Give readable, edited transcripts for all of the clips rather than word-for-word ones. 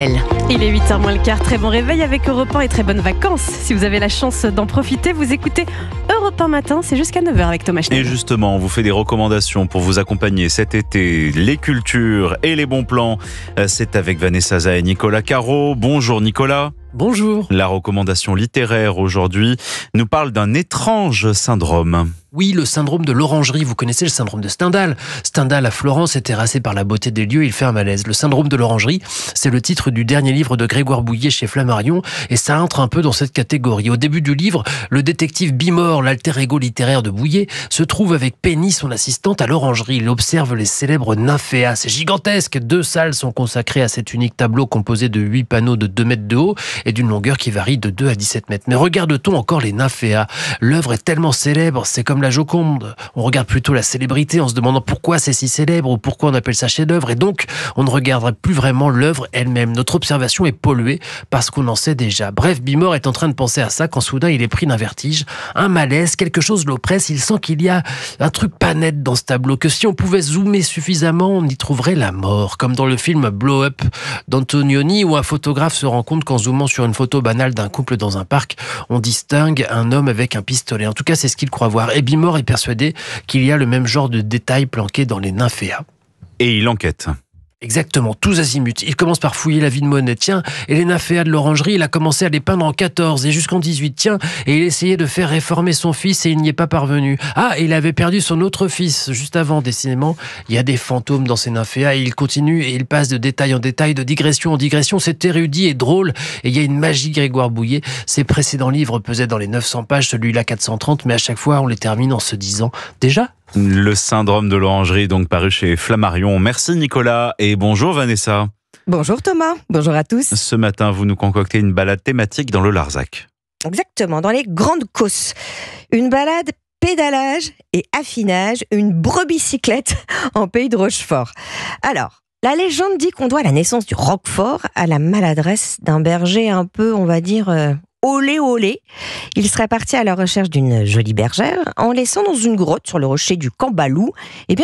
Il est 8h moins le quart, très bon réveil avec Europe 1 et très bonnes vacances. Si vous avez la chance d'en profiter, vous écoutez Europe 1 matin, c'est jusqu'à 9h avec Thomas Schneider. Et justement, on vous fait des recommandations pour vous accompagner cet été, les cultures et les bons plans. C'est avec Vanessa Zah et Nicolas Caro. Bonjour Nicolas. Bonjour. La recommandation littéraire aujourd'hui nous parle d'un étrange syndrome. Oui, le syndrome de l'orangerie. Vous connaissez le syndrome de Stendhal. Stendhal à Florence est terrassé par la beauté des lieux, il fait un malaise. Le syndrome de l'orangerie, c'est le titre du dernier livre de Grégoire Bouillet chez Flammarion et ça entre un peu dans cette catégorie. Au début du livre, le détective Bimor, l'alter ego littéraire de Bouillet, se trouve avec Penny, son assistante, à l'orangerie. Il observe les célèbres nymphéas. C'est gigantesque. 2 salles sont consacrées à cet unique tableau composé de 8 panneaux de 2 mètres de haut et d'une longueur qui varie de 2 à 17 mètres. Mais regarde-t-on encore les nymphéas? L'œuvre est tellement célèbre, c'est comme la Joconde. On regarde plutôt la célébrité en se demandant pourquoi c'est si célèbre ou pourquoi on appelle ça chef-d'œuvre, et donc on ne regarderait plus vraiment l'œuvre elle-même. Notre observation est polluée parce qu'on en sait déjà. Bref, Bimor est en train de penser à ça quand soudain il est pris d'un vertige, un malaise, quelque chose l'oppresse. Il sent qu'il y a un truc pas net dans ce tableau, que si on pouvait zoomer suffisamment, on y trouverait la mort, comme dans le film Blow Up d'Antonioni, où un photographe se rend compte qu'en zoomant sur une photo banale d'un couple dans un parc, on distingue un homme avec un pistolet. En tout cas, c'est ce qu'il croit voir. Et Bimor est persuadé qu'il y a le même genre de détails planqués dans les nymphéas. Et il enquête. Exactement, tous azimuts. Il commence par fouiller la vie de Monet, tiens, et les nymphéas de l'orangerie, il a commencé à les peindre en 14 et jusqu'en 18, tiens, et il essayait de faire réformer son fils et il n'y est pas parvenu. Ah, et il avait perdu son autre fils juste avant, décidément. Il y a des fantômes dans ces nymphéas et il continue et il passe de détail en détail, de digression en digression. C'est érudit et drôle et il y a une magie Grégoire Bouillet. Ses précédents livres pesaient dans les 900 pages, celui-là 430, mais à chaque fois on les termine en se disant, déjà ? Le syndrome de l'orangerie, donc paru chez Flammarion. Merci Nicolas et bonjour Vanessa. Bonjour Thomas, bonjour à tous. Ce matin, vous nous concoctez une balade thématique dans le Larzac. Exactement, dans les Grandes Causses. Une balade pédalage et affinage, une brebis-cyclette en pays de Rochefort. Alors, la légende dit qu'on doit la naissance du Roquefort à la maladresse d'un berger un peu, on va dire, olé olé. Il serait parti à la recherche d'une jolie bergère en laissant dans une grotte sur le rocher du Cambalou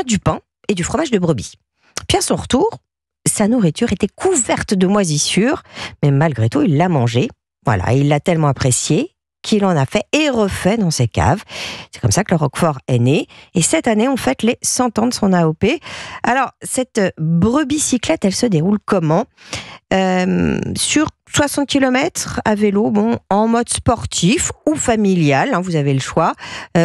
du pain et du fromage de brebis. Puis à son retour, sa nourriture était couverte de moisissures, mais malgré tout, il l'a mangée. Voilà, il l'a tellement appréciée qu'il en a fait et refait dans ses caves. C'est comme ça que le Roquefort est né. Et cette année, on fête les 100 ans de son AOP. Alors, cette brebis-cyclette, elle se déroule comment ? Sur 60 km à vélo, en mode sportif ou familial, vous avez le choix,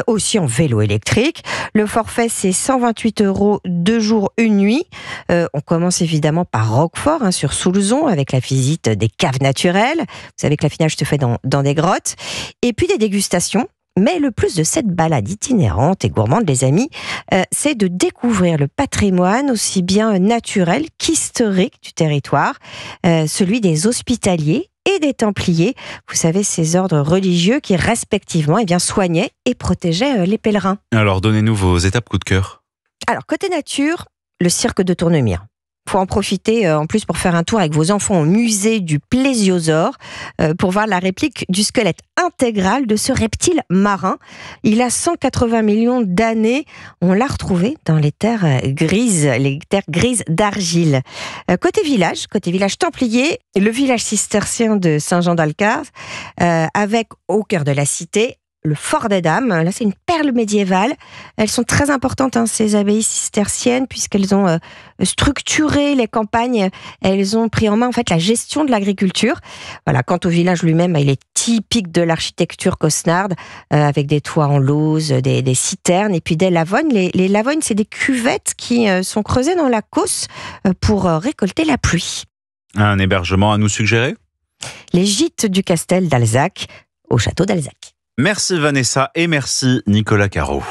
aussi en vélo électrique. Le forfait, c'est 128 €, 2 jours, 1 nuit. On commence évidemment par Roquefort, sur Soulzon, avec la visite des caves naturelles. Vous savez que l'affinage se fait dans des grottes. Et puis des dégustations. Mais le plus de cette balade itinérante et gourmande, les amis, c'est de découvrir le patrimoine aussi bien naturel qu'historique du territoire, celui des hospitaliers et des templiers. Vous savez, ces ordres religieux qui respectivement soignaient et protégeaient les pèlerins. Alors, donnez-nous vos étapes coup de cœur. Alors, côté nature, le cirque de Tournemire. Il faut en profiter en plus pour faire un tour avec vos enfants au musée du plésiosaure pour voir la réplique du squelette intégral de ce reptile marin. Il a 180 millions d'années. On l'a retrouvé dans les terres grises d'argile. Côté village templier, le village cistercien de Saint-Jean-d'Alcaz, avec au cœur de la cité, le Fort des Dames. Là, c'est une perle médiévale. Elles sont très importantes, ces abbayes cisterciennes, puisqu'elles ont structuré les campagnes. Elles ont pris en main, la gestion de l'agriculture. Voilà. Quant au village lui-même, il est typique de l'architecture cosnarde, avec des toits en lauze, des citernes, et puis des lavognes. Les lavognes, c'est des cuvettes qui sont creusées dans la Causse pour récolter la pluie. Un hébergement à nous suggérer ? Les gîtes du Castel d'Alzac, au château d'Alzac. Merci Vanessa et merci Nicolas Caro.